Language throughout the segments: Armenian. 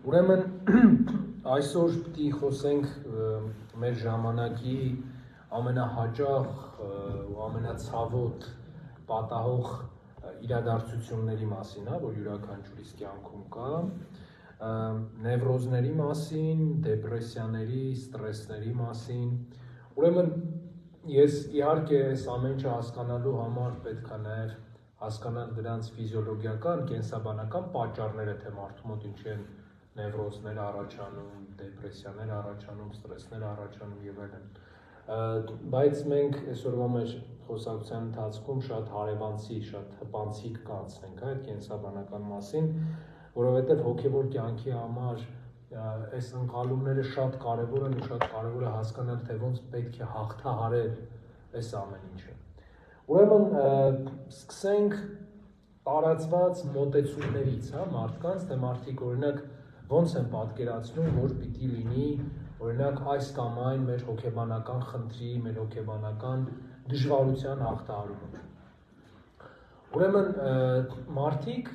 Ուրեմն այսօր պիտի խոսենք մեր ժամանակի ամենահաճախ ու ամենացավոտ պատահող իրադարձությունների մասին, որ յուրաքանչյուրիս կյանքում կա, նևրոզների մասին, դեպրեսիաների, ստրեսների մասին։ Ուրեմն ես իհարկե այս ամեն ինչը հասկանալու համար պետք է նաև հասկանալ դրանց ֆիզիոլոգիական, կենսաբանական պատճառները, թե մարդու մոտ ինչի են նևրոզներ առաջանում, դեպրեսիաներ առաջանում, ստրեսներ առաջանում եւ այլն։ Բայց մենք այսօրվա մեր խոսակցության ընթացքում շատ հարևանցի, շատ հպանցիկ կանցնենք այդ կենսաբանական մասին, որովհետեւ հոգեվոր կյանքի համար այս ընկալումները շատ կարեւոր են ու շատ կարեւոր է հասկանալ, թե ոնց պետք է հաղթահարել այս ամեն ինչը։ Ուրեմն սկսենք տարածված մոտեցումներից, մարդկանց, թե մարդիկ օրինակ ոնց են պատկերացնում, որ պիտի լինի օրինակ այս կամ այն մեր հոգեբանական խնդրի, մեր հոգեբանական դժվարության հաղթահարումը։ Ուրեմն մարդիկ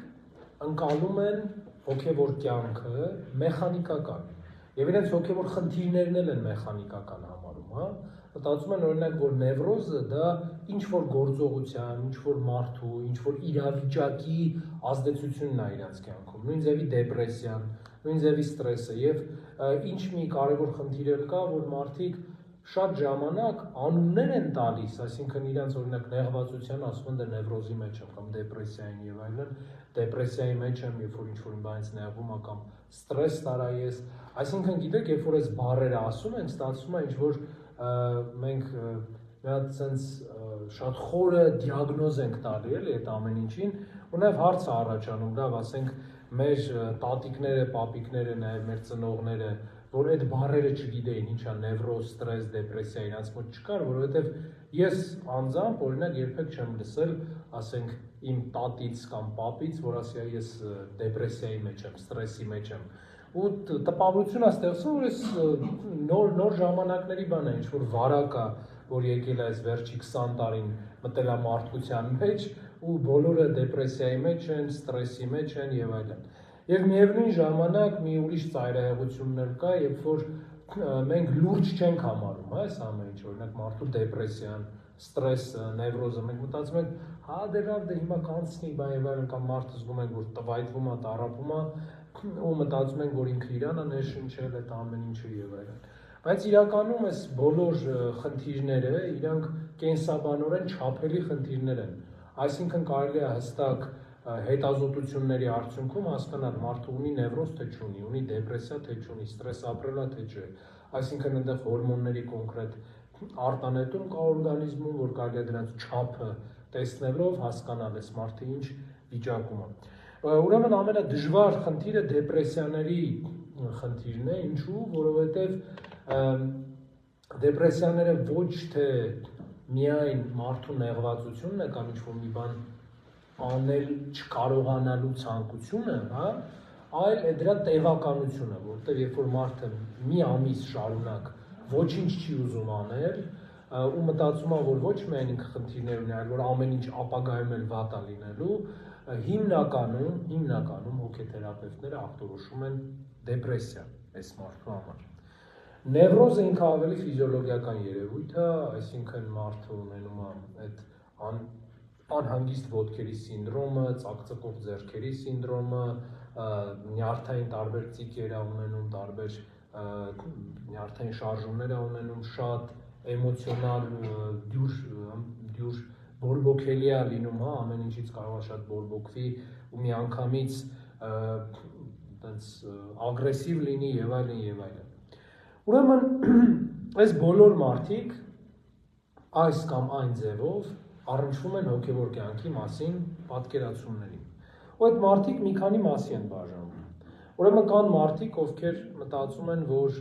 ընկալում են հոգեվոր կյանքը մեխանիկական եւ իրենց հոգեվոր խնդիրներն են մեխանիկական համարում, Մտածում են օրինակ, որ նևրոզը դա ինչ-որ գործողության, ինչ-որ մարդու, ինչ-որ իրավիճակի ազդեցությունն է իրենց կյանքում, նույն ձևի դեպրեսիան, նույն ձևի ստրեսը եւ ինչ մի կարեւոր խնդիր էլ կա, որ մարդիկ շատ ժամանակ անուններ են տալիս, այսինքն իրենց օրինակ նեղվածության ասում են դե նևրոզի մեջ եմ կամ դեպրեսիային եւ այլն, դեպրեսիայի մեջ եմ, երբ որ ինչ-որ բանից նեղվում եմ կամ ստրես տարա ես, այսինքն գիտեք, երբ որ այս բառերը ասում ենք, ստացվում է ինչ-որ մենք մի հատ sense շատ խորը դիագնոզ ենք տալի էլի այդ ամեն ինչին ու նաև հարց է առաջանում, լավ, ասենք մեր տատիկները, պապիկները, նաև մեր ծնողները, որ այդ բառերը չգիտեին, ինչա նևրոզ, ստրես, դեպրեսիա իրանց մոտ չկար, որովհետև ես անձամբ օրինակ երբեք չեմ լսել, ասենք իմ տատից կամ պապից, որ ասի ես դեպրեսիայի մեջ եմ, ստրեսի մեջ եմ։ Ու տպավորություն է ստեղծում, որ այս նոր ժամանակների բան է, ինչ-որ վարակ է, որ եկել է այս վերջի 20 տարին մտել է մարդկության մեջ ու բոլորը դեպրեսիայի մեջ են, ստրեսի մեջ են եւ այլն։ Եվ միևնույն ժամանակ մի ուրիշ ծայրահեղություններ կա, երբ որ մենք լուրջ չենք համարում, այս ամեն ինչ, օրինակ մարդու դեպրեսիան, ստրեսը, նևրոզը, մենք մտածում ենք, հա դե լավ, դե հիմա կանցնի, բան եւ այլն, կամ մարդը զգում ենք, որ տվայտվում է, տառապում է, ու մտածում ենք, որ ինքը իրան է ներշնչել այդ ամեն ինչը եւ այլն։ Բայց իրականում այս բոլոր խնդիրները իրանք կենսաբանորեն չափելի խնդիրներ են։ Այսինքն կարելի է հստակ հետազոտությունների արդյունքում հասկանալ մարդը ունի նևրոզ թե չունի, ունի դեպրեսիա թե չունի, ստրես ապրել է թե չէ։ Այսինքն այնտեղ հորմոնների կոնկրետ արտանետում կա օրգանիզմում, որ կարելի է դրանց չափը տեսնելով հասկանալ այս մարդը ինչ վիճակում է։ Ուրեմն ամենադժվար խնդիրը դեպրեսիաների խնդիրն է, ինչու, որովհետև դեպրեսիաները ոչ թե միայն մարդու նեղվածությունն է կամ ինչ-որ մի բան անել չկարողանալու ցանկությունը, այլ դրա տևականությունը, որտեղ երբ որ մարդը մի ամիս շարունակ ոչինչ չի ուզում անել ու մտածում է, որ ոչ միայն ինքը խնդիրներ ունի, այլ որ ամեն ինչ ապագայում էլ վատ է լինելու, հիմնականում հոգեթերապևտները ախտորոշում են դեպրեսիա այս մարդու համար։ Նևրոզը ինքը ավելի ֆիզիոլոգիական երևույթ է, այսինքն մարդը ունենում է այդ անհանգիստ ոտքերի սինդրոմը, ծակծկող ձեռքերի սինդրոմը, նյարդային տարբեր ծիկեր է ունենում, տարբեր նյարդային շարժումներ է ունենում, շատ էմոցիոնալ դյուր բորբոքելի է լինում, ամեն ինչից կարող է շատ բորբոքվի ու միանգամից ագրեսիվ լինի եւ այլն եւ այլն։ Ուրեմն այս բոլոր մարդիկ այս կամ այն ձևով առնչվում են հոգեվոր կյանքի մասին պատկերացումներին։ Ու այդ մարդիկ մի քանի մասի են բաժանվում։ Ուրեմն կան մարդիկ, ովքեր մտածում են, որ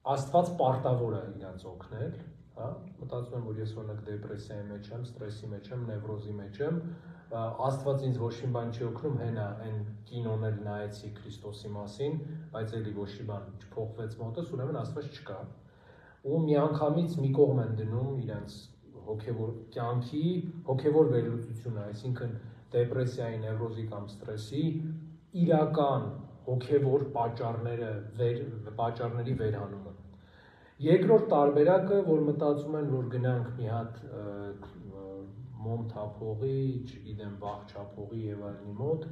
Աստված պարտավոր է իրենց օգնել, մտածում եմ, որ ես օրինակ դեպրեսիայի մեջ եմ, ստրեսի մեջ եմ, նևրոզի մեջ եմ, Աստված ինձ ոչ մի բան չի օգնում, հենա այն կինոն էլ նայեցի Քրիստոսի մասին, բայց էլի ոչ մի բան չփոխվեց մոտս, ուրեմն Աստված չկա։ Ու միանգամից մի կողմ են դնում իրենց հոգևոր կյանքի հոգևոր վերլուծությունը, այսինքն դեպրեսիայի, նևրոզի կամ ստրեսի իրական հոգևոր պատճառների վերանումը։ Երկրորդ տարբերակը, որ մտածում են, որ գնանք մի հատ մոմ թափողի, չգիտեմ, վաղ չափողի եւ այլնի մոտ,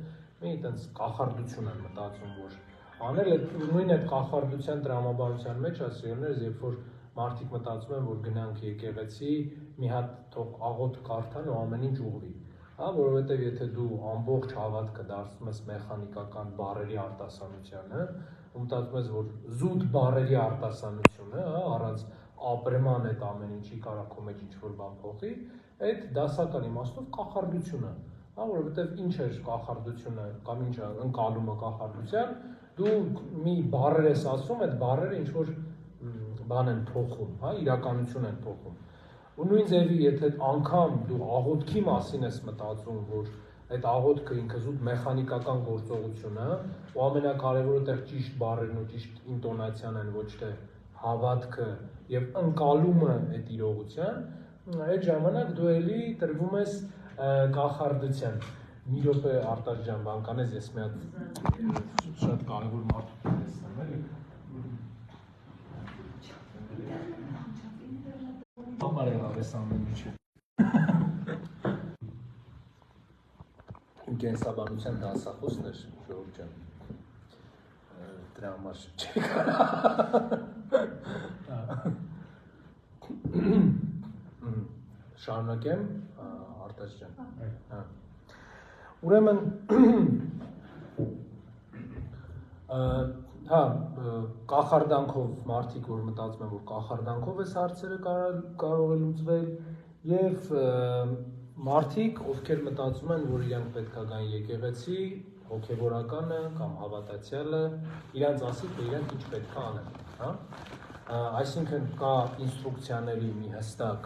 մի այտենց կախարդություն են մտածում, որ անել է նույն այդ կախարդության տրամաբանության մեջ ասելներս, երբ որ մարդիկ մտածում են, որ գնանք եկեղեցի, մի հատ թող աղոթ կարդան ու ամեն ինչ ուղղի, հա, որովհետեւ եթե դու ամբողջ հավատքը դարձնում ես մեխանիկական բառերի արտասանությանը, ու մտածում ես, որ զուտ բառերի արտասանությունը, հա, առանց ապրման այդ ամեն ինչի կարող քո մեջ ինչ-որ բան փոխի, այդ դասական իմաստով կախարդություն է, հա, որովհետեւ ինչ է կախարդությունը կամ ինչ է ընկալումը կախարդության, դու մի բառեր ես ասում, այդ բառերը ինչ-որ բան են փոխում, հա, իրականություն են փոխում։ Ու նույն ձևի, եթե անգամ դու աղոթքի մասին ես մտածում, որ այդ աղոթքը ինքը զուտ մեխանիկական գործողություն է, ու ամենակարևորը տեղ ճիշտ բառերն ու ճիշտ ինտոնացիան են, ոչ թե հավատքը եւ ընկալումը այդ իրողության, այդ ժամանակ դու էլի տրվում ես կախարդության։ Մի րոպե Արտաշ ջան, բան կանես, ես մի հատ շատ կարևոր մարդու տեսնեմ, էլի։ Համար եղավ ես ամեն ինչը։ Իմ կենսաբանության դասախոսն էր, Ժողով ջան, դրա համար չի կարա։ Շարունակեմ, Արտաշ ջան։ Ուրեմն, հա, կախարդանքով մարդիկ, որ մտածում են, որ կախարդանքով այս հարցերը կարող է լուծվել, եւ մարդիկ, ովքեր մտածում են, որ իրանք պետք է գան եկեղեցի, հոգևորականը կամ հավատացյալը, իրանց ասի, թե իրանք ինչ պետք է անեն, հա? Այսինքն կա ինստրուկցիաների մի հստակ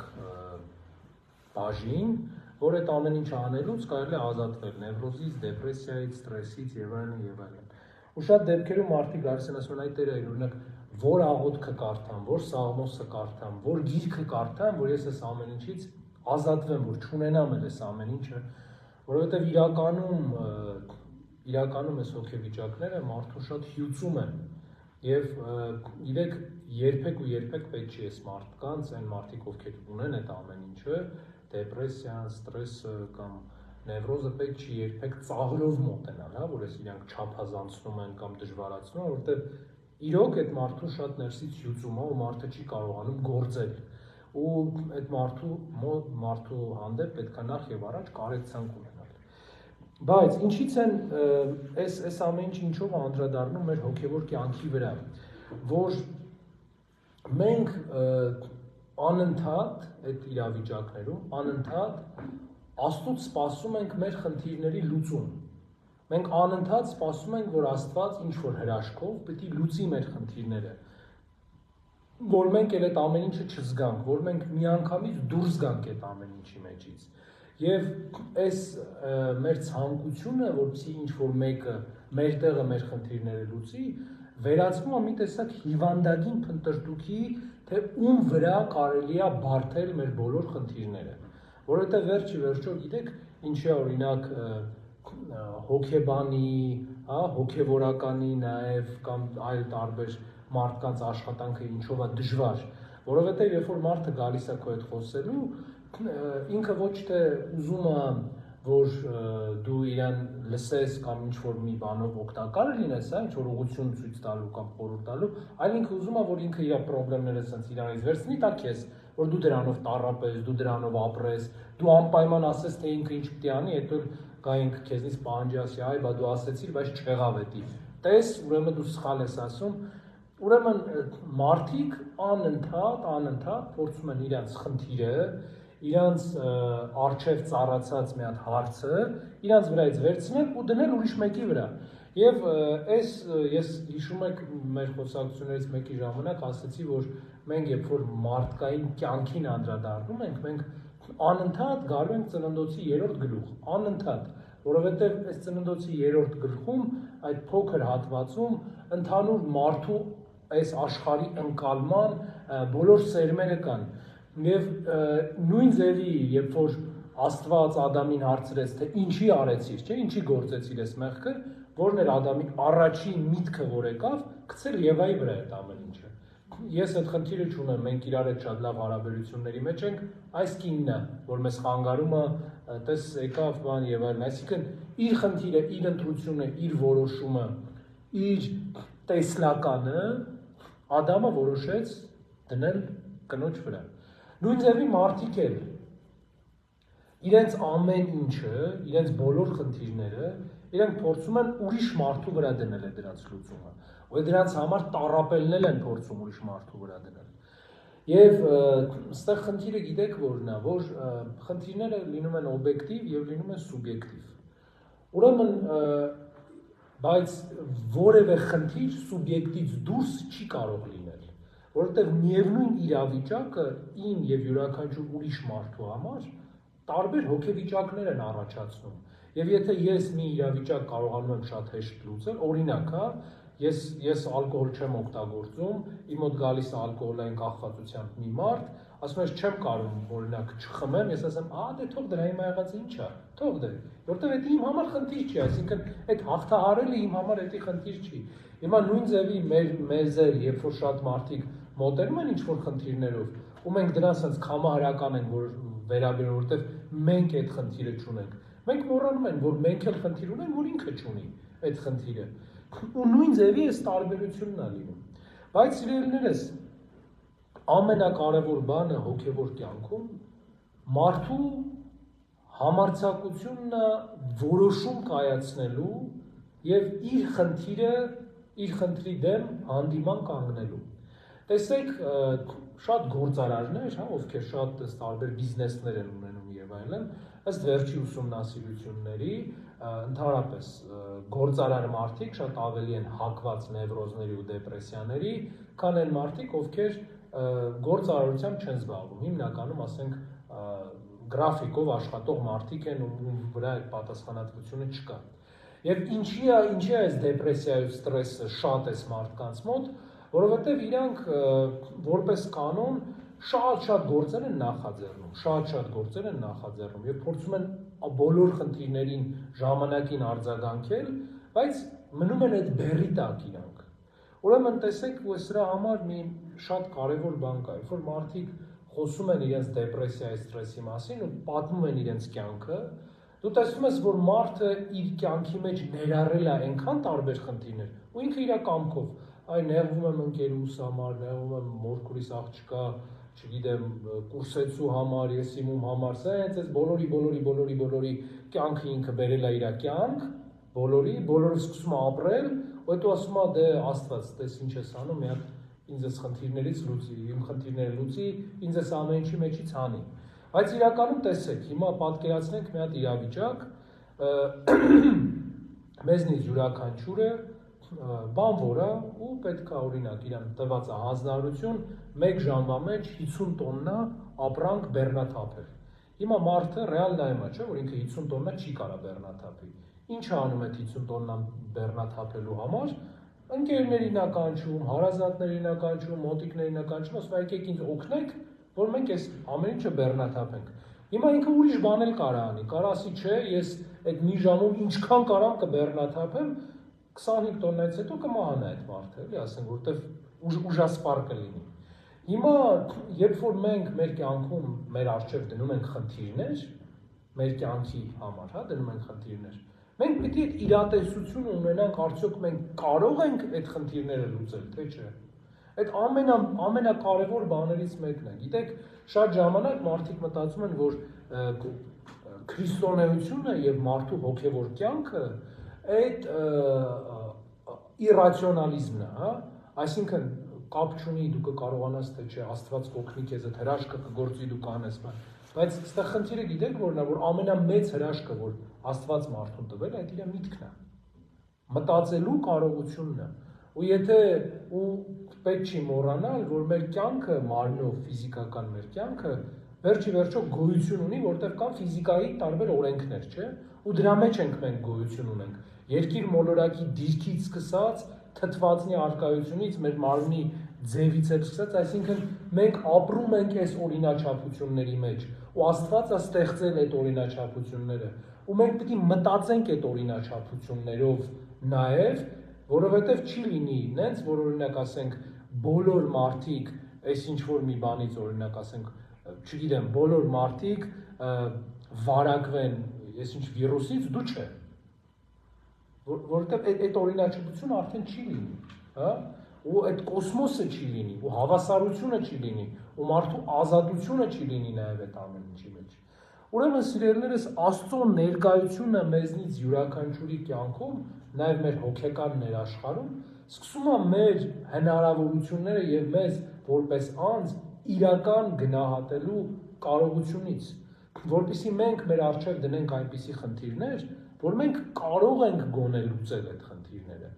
բաժին, որ այդ ամեն ինչ անելուց կարելի է ազատվել նևրոզից, դեպրեսիայից, ստրեսից եւ այլն եւ այլն։ Ու շատ դեպքերում մարդիկ գալիս են ասում են, այ տեր, օրինակ, որ աղոթքը կարդամ, որ սաղմոսը կարդամ, որ գիրքը կարդամ, որ ես այս ամեն ինչից ազատվեմ, որ չունենամ այս ամեն ինչը, որովհետեւ իրականում այս հոգեվիճակները մարդուն շատ հյուծում են եւ իրեք երբեք պետք չի այս մարդկանց, այն մարդիկ, ովքեր ունեն այդ ամեն ինչը, դեպրեսիան, ստրեսը կամ նևրոզը պետք չի երբեք ծաղրով մոտենալ, հա, որ ես իրանք չափազանցնում են կամ դժվարացնում, որովհետեւ իրոք այդ մարդուն շատ ներսից հյուծում է ու մարդը չի կարողանում գործել։ Ու այդ մարդու հանդեպ պետք է նախ եւ առաջ կարեկցանք ունենալ։ Բայց ինչից են այս ամեն ինչ ինչով անդրադառնում մեր հոգեվոր կյանքի վրա, որ մենք անընդհատ այդ իրավիճակներում անընդհատ Աստծուց սպասում ենք մեր խնդիրների լուծում։ Մենք անընդհատ սպասում ենք, որ Աստված ինչ-որ հրաշքով պիտի լուծի մեր խնդիրները, որ մենք էլ այդ ամեն ինչը չզգանք, որ մենք միանգամից դուրս գանք այդ ամեն ինչի մեջից։ Եվ այս մեր ցանկությունը, որպեսզի ինչ-որ մեկը մեր տեղը մեր խնդիրները լուծի, վերածվում է մի տեսակ հիվանդագին փնտրտուքի, թե ում վրա կարելի է բարթել մեր բոլոր խնդիրները։ Որովհետև վերջի վերջո գիտեք, ինչի է օրինակ հոգեբանի, հոգևորականի նաև կամ այլ տարբեր մարդկանց աշխատանքը ինչով է դժվար, որովհետև երբ որ մարդը գալիս է քո հետ խոսելու, ինքը ոչ թե ուզում է, որ դու իրան լսես կամ ինչ-որ մի բանով օգտակար լինես, ինչ-որ ուղղություն ցույց տալու կամ խորհուրդ տալու, այլ ինքը ուզում է, որ ինքը իր պրոբլեմները սենց իրանից վերցնի տա քեզ, որ դու դրանով տառապես, դու դրանով ապրես, դու անպայման ասես, թե ինքը ինչ պիտի անի, հետո գա ինքը քեզնից պահանջի ասի, այ բա դու ասեցիր, բայց չեղավ էդի։ Տես, ուրեմն դու սխալ ես ասում, ուրեմն մարդիկ անընդհատ փորձում են իրանց խնդիրը, իրանց առջև ծառացած մի հատ հարցը, իրանց վրայից վերցնել ու դնել ուրիշ մեկի վրա։ Եվ ես հիշում եք մեր խոսակցություններից մեկի ժամանակ ասացի, որ մենք երբ որ մարդկային կյանքին անդրադառնում ենք, մենք անընդհատ գալու ենք ծննդոցի 3-րդ գլուխ, անընդհատ, որովհետև այս ծննդոցի 3-րդ գլխում, այդ փոքր հատվածում ընդհանուր մարդու այս աշխարհի ընկալման բոլոր սերմերը կան։ Եվ նույն ձևի, երբ որ Աստված Ադամին հարցրեց, թե ինչի արեցիր, չէ, ինչի գործեցիր այս մեղքը, որն էր Ադամի առաջին միտքը, որ եկավ, գցել Եվայի վրա այդ ամեն ինչը։ Ես այդ խնդիրը չունեմ, մենք իրար հետ շատ լավ հարաբերությունների մեջ ենք, այս կինն է, որ մեզ խանգարում է, տես եկավ բան եւ այլն, այսինքն իր խնդիրը, իր ընտրությունը, իր որոշումը, իր տեսլականը Ադամը որոշեց դնել կնոջ վրա։ Նույն ձևի մարդիկ էլ իրենց ամեն ինչը, իրենց բոլոր խնդիրները, իրենք փորձում են ուրիշ մարդու վրա դնել է դրանց լուծումը, ու դրանց համար տառապելնել են փորձում ուրիշ մարդու վրա դնել։ Եվ այստեղ խնդիրը գիտեք որն է, որ խնդիրները լինում են օբյեկտիվ եւ լինում են սուբյեկտիվ։ Ուրեմն բայց որևէ խնդիր սուբյեկտից դուրս չի կարող լինել, որովհետեւ միևնույն իրավիճակը ին եւ յուրաքանչյուր ուրիշ մարդու համար տարբեր հոգեվիճակներ են առաջացնում։ Եվ եթե ես մի իրավիճակ կարողանում եմ շատ հեշտ լուծել, օրինակ, ես ալկոհոլ չեմ օգտագործում, իմ մոտ գալիս է ալկոհոլային կախվածությամբ մի մարդ, ասում ես չեմ կարող օրինակ չխմեմ, ես ասեմ, դե թող դրա հիմա եղած ինչ է, թող դե, որտեվ դա իմ համար խնդիր չի, այսինքն այդ հաղթահարելը իմ համար դա խնդիր չի։ Հիմա նույն ձևի մեզ էլ, երբ որ շատ մարդիկ մոտենում են ինչ-որ խնդիրներով, ու մենք դրանց հենց կամահարական ենք, որ վերաբերում, որտեվ մենք այդ խնդիրը չունենք։ Մենք մոռանում ենք, որ մենք էլ խնդիր ունենք, որ ինքը չունի այդ խնդիրը։ Ու նույն ձևի այս տարբերությունն է լինում։ Բայց սիրելիներս, ամենակարևոր բանը հոգևոր կյանքում մարդու համարձակությունն է որոշում կայացնելու եւ իր խնդրի դեմ հանդիման կանգնելու։ Տեսեք, շատ գործարարներ, ովքեր շատ տարբեր բիզնեսներ են ունենում եւ այլն, ըստ վերջի ուսումնասիրությունների, ընդհանրապես գործարար մարդիկ շատ ավելի են հակված նևրոզների ու դեպրեսիաների, քան այն մարդիկ, ովքեր գործարարությամբ չեն զբաղվում, հիմնականում ասենք գրաֆիկով աշխատող մարդիկ են, ում վրա այդ պատասխանատվությունը չկա։ Եվ ինչի է այս դեպրեսիայի ստրեսը շատ էս մարդկանց մոտ, որովհետև իրանք որպես կանոն շատ գործեր են նախաձեռնում, եւ փորձում են բոլոր խնդիրներին ժամանակին արձագանքել, բայց մնում են այդ բեռի տակ իրանք։ Ուրեմն տեսեք, ու սրա համար մի շատ կարևոր բան կա, երբ որ մարդիկ խոսում են իրենց դեպրեսիայի, ստրեսի մասին ու պատմում են իրենց կյանքը, դու տեսնում ես, որ մարդը իր կյանքի մեջ ներառել է այնքան տարբեր խնդիրներ, ու ինքը իր կամքով նեղվում եմ ընկերուս համար, նեղվում եմ մորքուրիս աղջկա, չգիտեմ, կուրսեցու համար, ես իմում համար, սենց այս բոլորի կյանքը ինքը բերել է իր կյանք, բոլորը սկսում է ապրել, ու հետո ասում է դե Աստված, տես ինչ ես անում, մի հատ ինձ այս խնդիրներից լուծի, իմ խնդիրները լուծի, ինձ այս ամեն ինչի մեջից հանի։ Բայց իրականում տեսեք, հիմա պատկերացնենք մի հատ իրավիճակ, մեզնից յուրաքանչյուրը բանվոր է ու պետք է օրինակ իրան տված է հանձնարարություն 1 ժամվա մեջ 50 տոննա ապրանք բեռնաթափել։ Հիմա մարդը ռեալ նայում է, չէ՞, որ ինքը 50 տոննա չի կարա բեռնաթափի։ Ինչ անում է 50 տոննա բեռնաթափելու համար։ Ընկերներին ա կանչում, հարազատներին ա կանչում, մոտիկներին ա կանչում, ասում եկեք ինձ օգնեք, որ մենք այս ամեն ինչը բեռնաթափենք։ Հիմա ինքը ուրիշ բան էլ կարա անի, կարա ասի, չէ, ես այդ մի ժամում ինչքան կարամ կբեռնաթափեմ, 25 տոննայից հետո կմահանա այդ մարդը, էլի ասենք, որտեվ ուժասպառ կլինի։ Հիմա, երբ որ մենք մեր կյանքում մեր առջև դնում ենք խնդիրներ, մեր կյանքի համար, դնում ենք խնդիրներ, մենք պիտի այդ իրատեսությունը ունենանք, արդյոք մենք կարող ենք այդ խնդիրները լուծել, թե չէ։ Այդ ամենակարևոր բաներից մեկն է։ Գիտեք, շատ ժամանակ մարդիկ մտածում են, որ քրիստոնեությունը եւ մարդու հոգեվոր կյանքը այդ իրացիոնալիզմն է, այսինքն կապ չունի դու կկարողանաս թե չէ, Աստված կօգնի քեզ, այդ հրաշքը կգործի դու կանես, բայց այստեղ խնդիրը գիտեք որն է, որ ամենամեծ հրաշքը, որ Աստված մարդուն տվել է, այդ իր միտքն է, մտածելու կարողությունն է, ու պետք չի մոռանալ, որ մեր կյանքը մարմնով, ֆիզիկական մեր կյանքը վերջի վերջո գոյություն ունի, որտեղ կան ֆիզիկայի տարբեր օրենքներ, չէ՞, ու դրա մեջ ենք մենք գոյություն ունենք։ Երկիր մոլորակի դիրքից սկսած, թթվածնի արկայությունից, մեր մարմնի ձևից է սկսած, այսինքն մենք ապրում ենք այս օրինաչափությունների մեջ, ու Աստված է ստեղծել այդ օրինաչափությունները, ու մենք պետք է մտածենք այդ օրինաչափություններով նաև, որովհետև չի լինի նենց, որ օրինակ ասենք բոլոր մարդիկ այս ինչ-որ մի բանից օրինակ ասենք, չգիտեմ, բոլոր մարդիկ վարակվեն այս ինչ վիրուսից, դու չէ, որովհետև այդ օրինաչափությունը արդեն չի լինի, հա? Ու այդ կոսմոսը չի լինի, ու հավասարությունը չի լինի, ու մարդու ազատությունը չի լինի նաև այդ ամեն ինչի մեջ։ Ուրեմն սիրելիներս, Աստծո ներկայությունը մեզնից յուրաքանչյուրի կյանքում, նաև մեր հոգեկան ներաշխարհում, սկսում է մեր հնարավորությունները եւ մեզ որպես անձ իրական գնահատելու կարողությունից, որպեսզի մենք մեր առջև դնենք այնպիսի խնդիրներ, որ մենք կարող ենք գոնե լուծել այդ խնդիրները։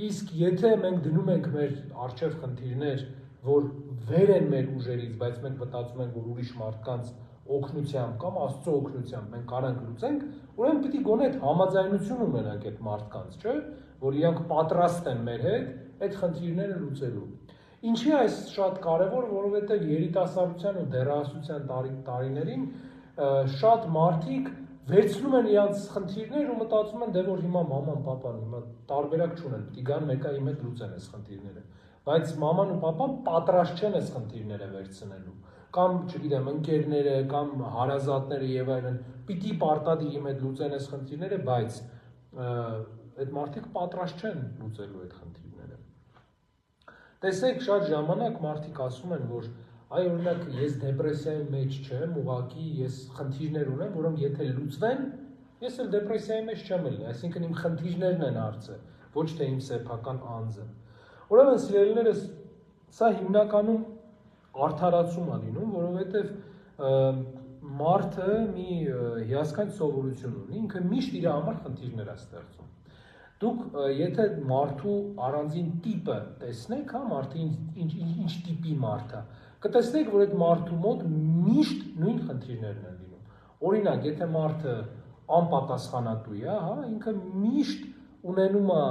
Իսկ եթե մենք դնում ենք մեր առջև խնդիրներ, որ վեր են մեր ուժերից, բայց մենք մտածում ենք, որ ուրիշ մարդկանց օգնությամբ կամ Աստծո օգնությամբ մենք կարող ենք լուծենք, ուրեմն պիտի գոնե այդ համաձայնություն ունենանք այդ մարդկանց, չէ՞, որ իրանք պատրաստ են մեր հետ այդ խնդիրները լուծելու։ Ինչի այս շատ կարևոր, որովհետև երիտասարդության ու դեռահասության տարիներին շատ մարդիկ վերցնում են իրանց խնդիրներ ու մտածում են, դե որ հիմա մաման, պապան հիմա տարբերակ չունեն, պիտի գան մեկը իմ հետ լուծեն այս խնդիրները, բայց մաման ու պապան պատրաստ չեն այս խնդիրները վերցնելու, կամ չգիտեմ, ընկերները կամ հարազատները եւ այլն, պիտի պարտադիր իմ հետ լուծեն այս խնդիրները, բայց այդ մարդիկ պատրաստ չեն լուծելու այդ խնդիրները։ Տեսեք, շատ ժամանակ մարդիկ ասում են, որ այ օրինակ ես դեպրեսիայի մեջ չեմ, ուղղակի ես խնդիրներ ունեմ, որոնք եթե լուծվեն, ես էլ դեպրեսիայի մեջ չեմ լինի, այսինքն իմ խնդիրներն են հարցը, ոչ թե իմ սեփական անձը։ Ուրեմն սիրելիներս, սա հիմնականում արդարացում է լինում, որովհետև մարդը մի հիասքանչ սովորություն ունի, ինքը միշտ իր համար խնդիրներ է ստեղծում։ Դուք եթե մարդու առանձին տիպը տեսնեք, հա, մարդը ինչ տիպի մարդ է, կտեսնեք, որ այդ մարդու մոտ միշտ նույն խնդիրներն են լինում։ Օրինակ, եթե մարդը անպատասխանատու է, հա, ինքը միշտ ունենում է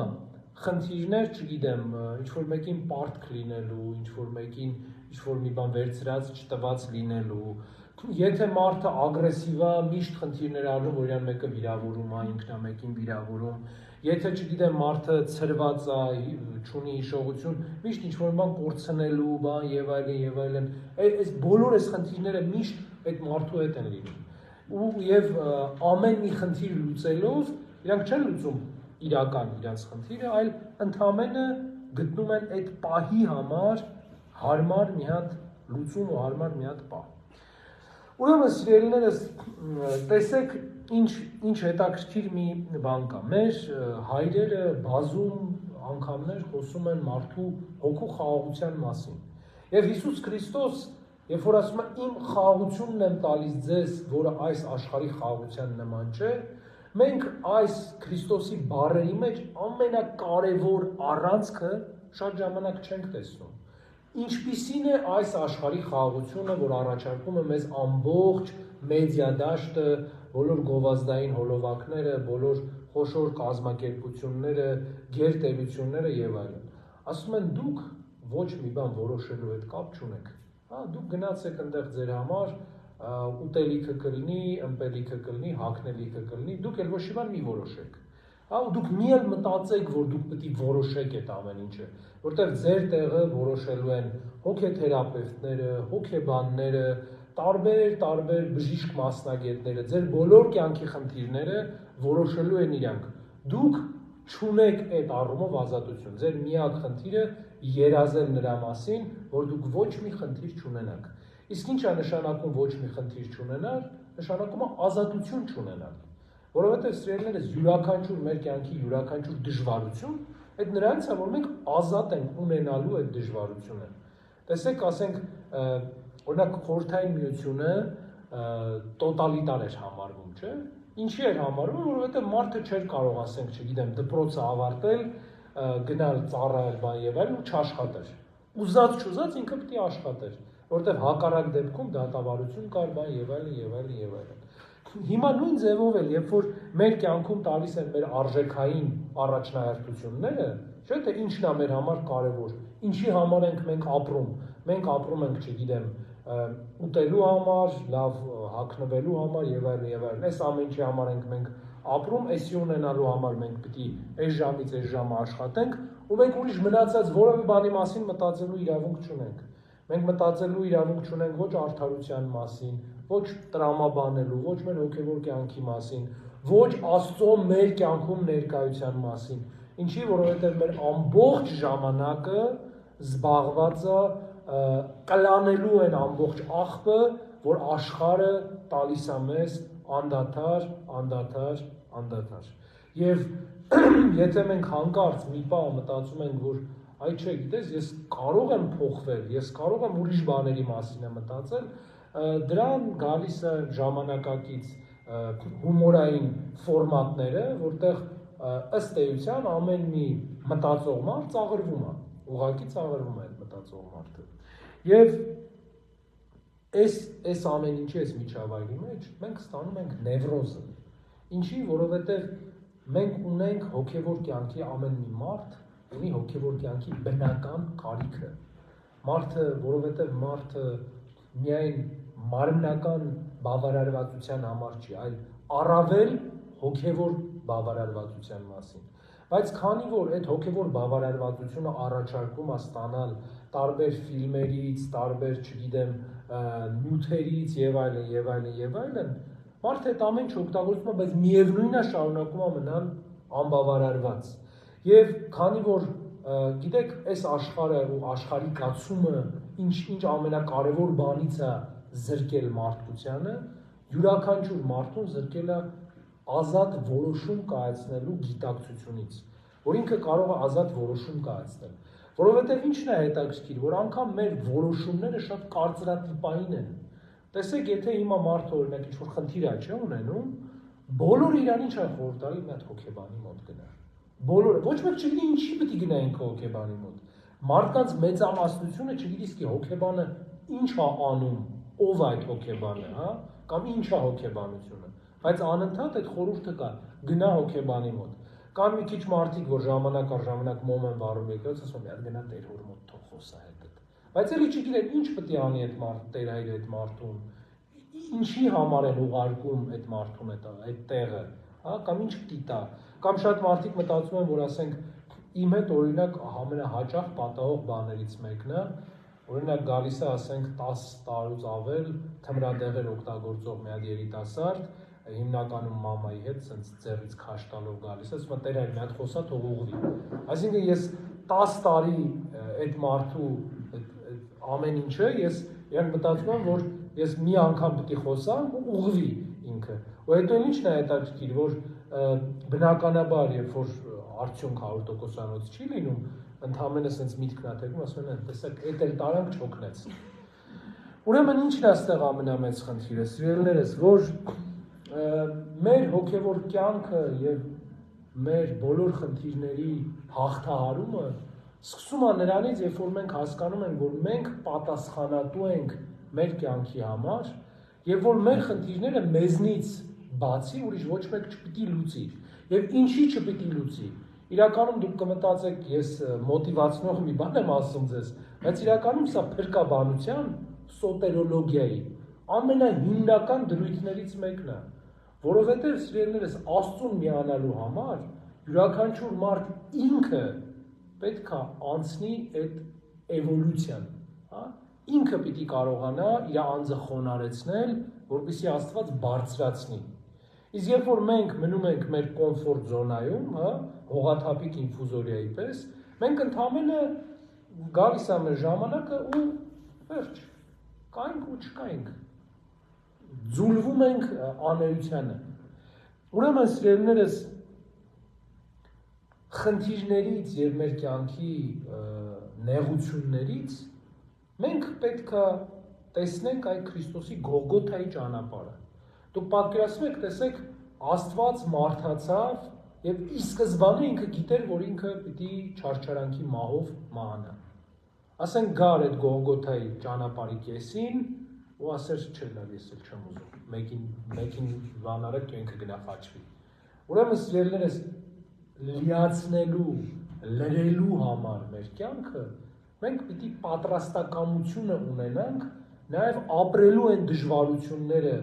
խնդիրներ, չգիտեմ, ինչ-որ մեկին պարտք լինելու, ինչ-որ մեկին ինչ-որ մի բան վերցրած չտված լինելու, եթե մարդը ագրեսիվ է, միշտ խնդիրներ առնում, որ իրան մեկը վիրավորում է, ինքն է մեկին վիրավորում, եթե չգիտեմ մարդը ցրված է, չունի հիշողություն, միշտ ինչ-որ բան կորցնելու, բան եւ այլն, այս բոլոր այս խնդիրները միշտ այդ մարդու հետ են լինում։ Եվ ամեն մի խնդիր լուծելով, իրանք չեն լուծում իրական իրանց խնդիրը, այլ ընդհանրապես գտնում են այդ պահի համար հարմար մի հատ լուծում ու հարմար մի հատ պահ։ Ուրեմն սիրելիներս, տեսեք ինչ հետաքրքիր մի բան կա։ Մեր հայրերը բազում անգամներ խոսում են մարդու հոգու խաղաղության մասին։ Եվ Հիսուս Քրիստոս, երբ որ ասում է իմ խաղաղությունն եմ տալիս ձեզ, որը այս աշխարհի խաղաղության նման չէ, մենք այս Քրիստոսի բառերի մեջ ամենակարևոր առանցքը շատ ժամանակ չենք տեսնում։ Ինչպիսին է այս աշխարհի խաղաղությունը, որ առաջարկում է մեզ ամբողջ մեդիա դաշտը, բոլոր գովազդային հոլովակները, բոլոր խոշոր կազմակերպությունները, գերտերությունները եւ այլն։ Ասում են դուք ոչ մի բան որոշելու հետ կապ չունեք։ Հա, դուք գնացեք այնտեղ ձեր համար, ուտելիքը կլինի, ըմպելիքը կլինի, հագնելիքը կլինի, դուք էլ ոչ մի բան մի որոշեք։ Հա, դուք մի էլ մտածեք, որ դուք պետք է որոշեք այդ ամեն ինչը, որտեղ ձեր տեղը որոշելու են հոգեթերապևտները, հոգեբանները, տարբեր բժիշկ մասնագետները, ձեր բոլոր կյանքի խնդիրները որոշելու են իրանք։ Դուք չունեք այդ առումով ազատություն։ Ձեր միակ խնդիրը երազել նրա մասին, որ դուք ոչ մի խնդիր չունենաք։ Իսկ ինչ է նշանակում ոչ մի խնդիր չունենալ, նշանակում է ազատություն չունենալ։ Որովհետև սիրելիներս յուրաքանչյուր մեր կյանքի յուրաքանչյուր դժվարություն, այդ նրանից է, որ մենք ազատ ենք ունենալու այդ դժվարությունը։ Տեսեք, ասենք, օրինակ Խորհրդային Միությունը տոտալիտար էր համարվում, չէ՞։ Ինչի էր համարվում, որովհետև մարդը չէր կարող, ասենք, չգիտեմ, դպրոցը ավարտել, գնալ ծառայել բան եւ այլն ու չաշխատեր։ Ուզած ինքը պետք է աշխատեր, որովհետև հակառակ դեպքում դատավարություն կար բան եւ այլն։ Հիմա նույն ձևով էլ, երբ որ մեր կյանքում տալիս են մեր արժեքային առաջնահերթությունները, չէ՞ թե ինչն է մեր համար կարևոր, ինչի համար ենք մենք ապրում ենք, չգիտեմ, ուտելու համար, լավ հագնվելու համար եւ այլն եւ այլն։ Այս ամեն ինչի համար ենք մենք ապրում, էսի ունենալու համար մենք պիտի այս ժամից այս ժամը աշխատենք, ու մենք ուրիշ մնացած որևէ բանի մասին մտածելու իրավունք չունենք։ Մենք մտածելու իրավունք չունենք ոչ արդարության մասին, ոչ տրամաբանելու, ոչ մեր հոգևոր կյանքի մասին, ոչ Աստծո մեր կյանքում ներկայության մասին։ Ինչի, որովհետև մեր ամբողջ ժամանակը զբաղված է կլանելու են ամբողջ աղբը, որ աշխարհը տալիս է մեզ անդադար։ Եվ եթե մենք հանկարծ մի պահ մտածում ենք, որ այ չէ, գիտես, ես կարող եմ փոխվել, ես կարող եմ ուրիշ բաների մասին մտածել, դրան գալիս է ժամանակակից հումորային ֆորմատները, որտեղ ըստ էության ամեն մի մտածող մարդ ծաղրվում է, ուղղակի ծաղրվում է մտածող մարդը։ Եվ այս ամեն ինչի այս միջավայրի մեջ մենք ստանում ենք նևրոզը։ Ինչի, որովհետև մենք ունենք հոգևոր կյանքի ամեն մի մարդ ունի հոգևոր կյանքի բնական կարիքը։ Մարդը, որովհետև մարդը միայն մարմնական բավարարվածության համար չի, այլ առավել հոգևոր բավարարվածության մասին։ Բայց քանի որ այդ հոգևոր բավարարվածությունը առաջարկում է ստանալ տարբեր ֆիլմերից, տարբեր, չգիտեմ, նյութերից եւ այլն, մարդը այդ ամեն ինչ օգտագործում է, բայց միևնույնն է շարունակում է մնալ անբավարարված։ Եվ քանի որ գիտեք, այս աշխարհը ու աշխարհի կացումը ինչ ամենակարևոր բանից է զրկել մարդկությանը, յուրաքանչյուր մարդուն զրկել է ազատ որոշում կայացնելու գիտակցությունից, որ ինքը կարող է ազատ որոշում կայացնել, որովհետև ինչն է հետաքրքիր, որ անգամ մեր որոշումները շատ կարծրատիպային են։ Տեսեք, եթե հիմա մարդը օրինակ ինչ-որ խնդիր է, չէ՞ ունենում, բոլորը իրան ինչ են խորհուրդ տալի, մի հատ հոգեբանի մոտ գնա։ Բոլորը, ոչ մեկ չգիտի ինչի պետք է գնա ինքը հոգեբանի մոտ։ Մարդկանց մեծամասնությունը չգիտի իսկ հոգեբանը ինչ է անում, ով է այդ հոգեբանը, հա, կամ ինչ է հոգեբանությունը, բայց անընդհատ այդ խորհուրդը կա, գնա հոգեբանի մոտ։ Կան մի քիչ մարդիկ, որ ժամանակ առ ժամանակ մոմ են վառում եկած, ասում են, գնա տեր հոր մոտ թող խոսա հետդ։ Բայց էլի չգիտեն ինչ պետք է անի այդ մարդ, տերայր այդ մարդուն, ինչի համար են ուղարկում այդ մարդուն այդ տեղը, հա, կամ ինչ պիտի տա։ Կամ շատ մարդիկ մտածում են, որ ասենք իմ հետ օրինակ ամենահաճախ պատահող բաներից մեկն է, օրինակ գալիս է, ասենք 10 տարուց ավել թմրադեղեր օգտագործող մի հատ երիտասարդ, հիմնականում մամայի հետ սենց ձեռից քաշ տալով գալիս է, ասում է տեր այր մի հատ խոսա թող ուղղվի։ Այսինքն ես 10 տարի այդ մարդու ամեն ինչը ես մտածում եմ, որ ես մի անգամ պետք է խոսամ ու ուղղվի ինքը։ Ու հետո ինչն է հետաքրքիր, որ բնականաբար, երբ որ արդյունք 100%-անոց չի լինում, ընդհանրապես սենց միտքն է թեքում, ասում են, տեսեք, էդ էլ տարանք չօգնեց։ Ուրեմն ինչն է այստեղ ամենամեծ խնդիրը, սիրելիներս, որ մեր հոգևոր կյանքը եւ մեր բոլոր խնդիրների հաղթահարումը սկսում է նրանից, երբ որ մենք հասկանում ենք, որ մենք պատասխանատու ենք մեր կյանքի համար եւ որ մեր խնդիրները մեզնից բացի ուրիշ ոչ մեկ չպիտի լուծի։ Եվ ինչի չպիտի լուծի։ Իրականում դուք կմտածեք, ես մոտիվացնող մի բան եմ ասում ձեզ, բայց իրականում սա փրկաբանության, սոտերոլոգիայի ամենահիմնական դրույթներից մեկն է, որովհետև սիրելիներս Աստծուն միանալու համար յուրաքանչյուր մարդ ինքը պետք է անցնի այդ էվոլյուցիան, հա? Ինքը պիտի կարողանա իր անձը խոնարեցնել, որպեսզի Աստված բարձրացնի։ Իսկ երբ որ մենք մնում ենք մեր կոմֆորտ զոնայում, հա, հողաթափիկ ինֆուզորիայի պես, մենք ընդհանրապես գալիս է մեր ժամանակը ու վերջ, կայինք ու չկայինք, ձուլվում ենք աներությանը։ Ուրեմն սիրելիներս, խնդիրներից եւ մեր կյանքի նեղություններից մենք պետք է տեսնենք այդ Քրիստոսի Գողգոթայի ճանապարհը։ Դուք պատկերացնում եք, տեսեք, Աստված մարդացավ եւ ի սկզբանե ինքը գիտեր, որ ինքը պիտի չարչարանքի մահով մահանա։ Ասենք գար այդ Գողգոթայի ճանապարհի կեսին ու ասեր չէ, լավ, ես էլ չեմ ուզում։ Մեկին բան արեք, դու ինքը գնա խաչվի։ Ուրեմն սիրելիներս, լիացնելու, լրելու համար մեր կյանքը մենք պիտի պատրաստակամությունը ունենանք նաև ապրելու են դժվարությունները,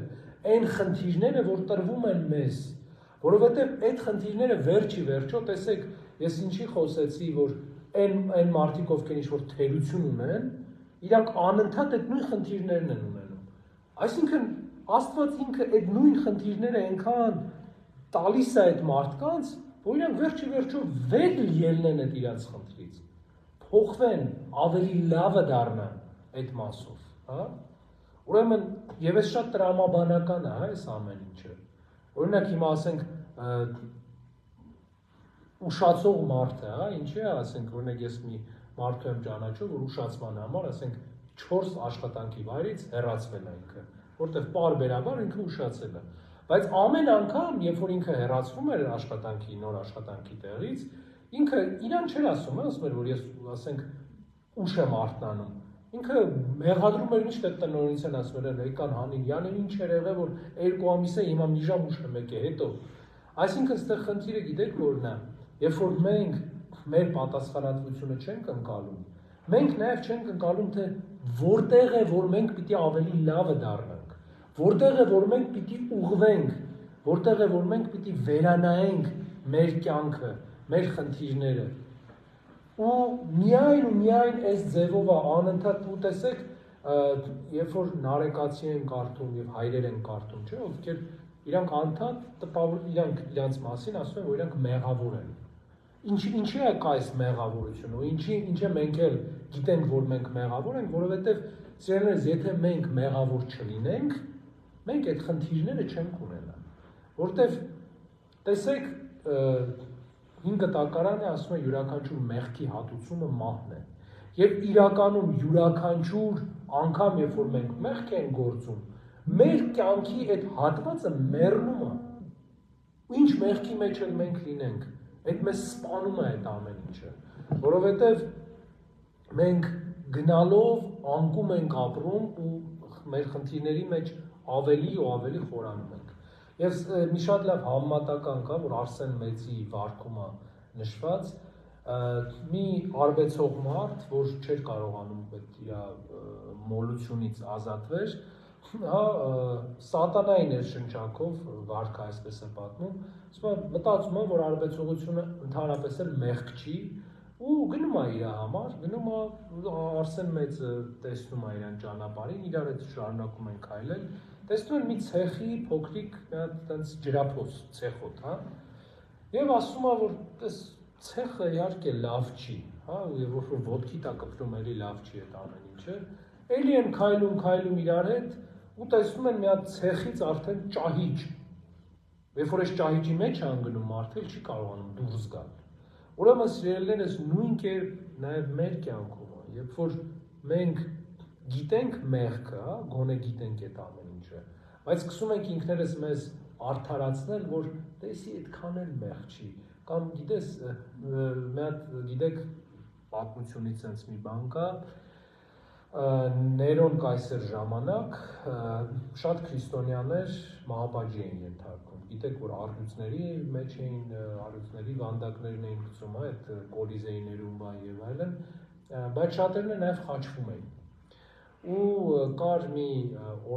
այն խնդիրները, որ տրվում են մեզ, որովհետև այդ խնդիրները վերջի վերջո, տեսեք, ես ինչի խոսեցի, որ այն մարդիկ, ովքեր ինչ-որ թերություն ունեն, իրանք անընդհատ այդ նույն խնդիրներն են ունենում։ Այսինքն, Աստված ինքը այդ նույն խնդիրները այնքան տալիս է այդ մարդկանց, որ իրանք վերջի վերջո վեր ելնեն այդ իրանց խնդրից, փոխվեն, ավելի լավը դառնան այդ մասով, հա։ Ուրեմն, եւ այս շատ տրամաբանական է, հա, այս ամեն ինչը։ Օրինակ հիմա ասենք ուշացող մարդը, հա, ինչի է, ասենք, օրինակ ես մի մարդու եմ ճանաչում, որ ուշացման համար, ասենք, 4 աշխատանքի վայրից հեռացվել է ինքը, որտեղ պարբերաբար ինքը ուշացել է։ Բայց ամեն անգամ, երբ որ ինքը հեռացվում էր աշխատանքի, նոր աշխատանքի տեղից, ինքը իրան չէր ասում, ասում էր, որ ես, ասենք, ուշ եմ արթնանում։ Ինքը մեղադրում էր ինչ-որ տնօրինից են ասում էր, եկան հանին, յանը ինչ էր եղել, որ 2 ամիս է հիմա մի ժամ ուշ եմ եկել, հետո։ Այսինքն, այստեղ խնդիրը գիտեք որն է, երբ որ մենք մեր պատասխանատվությունը չենք ընկալում, մենք նաև չենք ընկալում, թե որտեղ է, որ մենք պիտի ավելի լավը դառնանք, որտեղ է, որ մենք պիտի ուղղվենք, որտեղ է, որ մենք պիտի վերանայենք մեր կյանքը, մեր խնդիրները։ Ու միայն այս ձևով անընդհատ ու տեսեք, երբ որ նարեկացի են կարդում եւ հայրեր են կարդում, չէ՞, ովքեր իրանք անդադ տպավոր իրանց մասին ասում են, որ իրանք մեղավոր են։ Ինչի է կա այս մեղավորությունը, ու ինչ է մենք էլ գիտենք, որ մենք մեղավոր ենք, որովհետեւ սիրելիներս, եթե մենք մեղավոր չլինենք, մենք այդ խնդիրները չենք ունենա։ Որտեւ տեսեք, 5 տակարանը ասում է յուրաքանչյուր մեղքի հատուցումը մահն է։ Եվ իրականում յուրաքանչյուր անգամ, երբ որ մենք մեղք ենք գործում, մեր կյանքի այդ հատվածը մեռնում է։ Ու ինչ մեղքի մեջ էլ մենք լինենք, այդ մեզ սպանում է այդ ամեն ինչը, որովհետև մենք գնալով անկում ենք ապրում ու մեր խնդիրների մեջ ավելի ու ավելի խորանում ենք։ Եվ մի շատ լավ համեմատական կա, որ Արսեն Մեծի վարքում է նշված, մի արբեցող մարդ, որ չէր կարողանում իր մոլությունից ազատվեր, հա, սատանային էր շնչակով, վարքը այսպես է պատմում, մտածում է, որ արբեցողությունը ընդհանրապես էլ մեղք չի, ու գնում է իր համար, գնում է Արսեն Մեծը տեսնում է իրան ճանապարհին, իրար հետ շարունակում են քայլել, տեսնում են մի ցեխի փոքրիկ մի հատ տենց ջրափոս ցեխոտ, հա, եւ ասում է, որ այս ցեխը իհարկե լավ չի, հա, եւ որ ոտքի տակ կպրում էլի լավ չի այդ ամեն ինչը, էլի են քայլում իրար հետ ու տեսնում են մի հատ ցեխից արդեն ճահիճ, երբ որ այս ճահիճի մեջ է անգնում մարդը, չի կարողանում դուրս գալ։ Ուրեմն սիրելիներս նույն կերպ նաև մեր կյանքում է, երբ որ մենք գիտենք մեղքը, հա, գոնե գիտենք այդ ամեն ինչը, բայց սկսում ենք ինքներս մեզ արդարացնել, որ տեսի այդքան էլ մեղք չի, կամ գիտես, մի հատ գիտեք պատմությունից sense մի բան կա, Ներոն կայսեր ժամանակ շատ քրիստոնյաներ մահապատժի էին ենթարկվում։ Գիտեք, որ առյուծների մեջ էին, առյուծների վանդակներն էին գցում, այդ կոլիզեիներում բան եւ այլն, բայց շատերն էլ նաեւ խաչվում էին։ Ու կար մի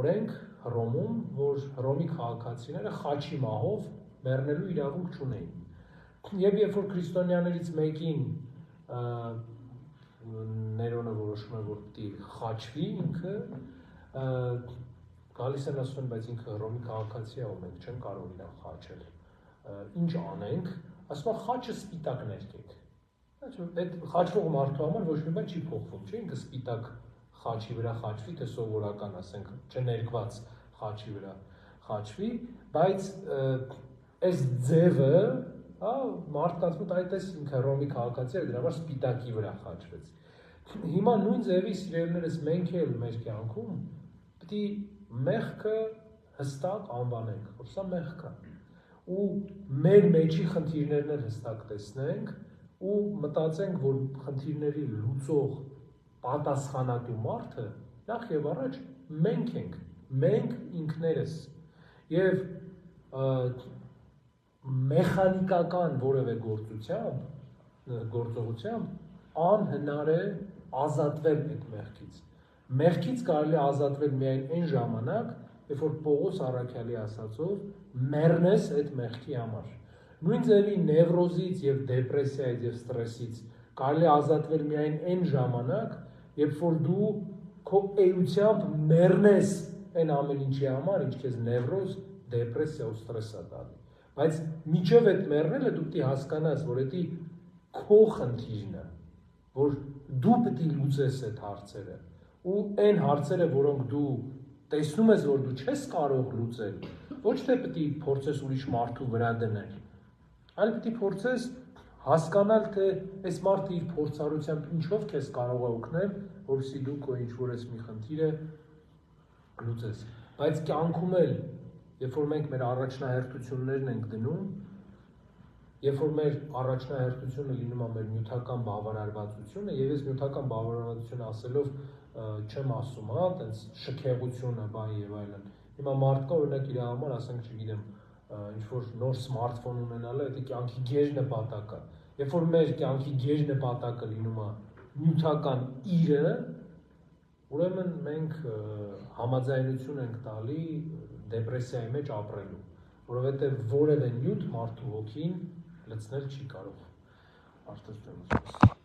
օրենք Հռոմում, որ Հռոմի քաղաքացիները խաչի մահով մեռնելու իրավունք չունեին։ Եվ երբ որ քրիստոնյաներից մեկին Ներոնը որոշում է, որ պիտի խաչվի ինքը, գալիս են ասում են, բայց ինքը Հռոմի քաղաքացի է, ու մենք չենք կարող իրան խաչել։ Ինչ անենք, ասում է խաչը սպիտակ ներկեք։ Այդ խաչվող մարդու համար ոչ մի բան չի փոխվում, չէ՞, ինքը սպիտակ խաչի վրա խաչվի, թե սովորական, ասենք, չներկված խաչի վրա խաչվի, բայց այս ձևը, հա, մարդկանց մոտ այդպես ինքը Հռոմի քաղաքացի է, դրա համար սպիտակի վրա խաչվեց։ Հիմա նույն ձևի սիրելիներս մենք էլ մեր կյանքում պիտի մեղքը հստակ անվանենք, որ սա մեղք է, ու մեր մեջի խնդիրներն էլ հստակ տեսնենք ու մտածենք, որ խնդիրների լուծող պատասխանատու մարդը նախ եւ առաջ մենք ենք, մենք ինքներս, եւ մեխանիկական որևէ գործողությամբ անհնար է ազատվել այդ մեղքից։ Մեղքից կարելի ազատվել միայն այն ժամանակ, երբ որ Պողոս առաքյալի ասածով մեռնես այդ մեղքի համար։ Նույն ձևի նևրոզից եւ դեպրեսիայից եւ ստրեսից կարելի ազատվել միայն այն ժամանակ, երբ որ դու քո էությամբ մեռնես այն ամեն ինչի համար, ինչ քեզ նևրոզ, դեպրեսիա ու ստրես է տալի։ Բայց միջև այդ մեռնելը դու պետք է հասկանաս, որ դա քո խնդիրն է, որ դու պետք է լուծես այդ հարցերը, ու այն հարցերը, որոնք դու տեսնում ես, որ դու չես կարող լուծել, ոչ թե պետք է փորձես ուրիշ մարդու վրա դնել, այլ պետք է փորձես հասկանալ, թե այս մարդը իր փորձառությամբ ինչով քեզ կարող է օգնել, որովհետեւ դու քո ինչ-որ այս մի խնդիրը լուծես։ Բայց կյանքում էլ, երբ որ մենք մեր առաջնահերթություններն ենք դնում, երբ որ մեր առաջնահերթությունը լինում է մեր նյութական բավարարվածությունը, եւ ես նյութական բավարարվածությունը ասելով չեմ ասում, հա, այտենց շքեղությունը, բան եւ այլն։ Հիմա մարդ կա, օրինակ իր համար, ասենք, չգիտեմ, ինչ որ նոր սմարթֆոն ունենալը, դա կյանքի գեր նպատակ է։ Երբ որ մեր կյանքի գեր նպատակը լինում է նյութական իրը, ուրեմն մենք համաձայնություն ենք տալի դեպրեսիայի մեջ ապրելու, որովհետեւ որևէ նյութ մարդու հոգին լցնել չի կարող։ Արդյոք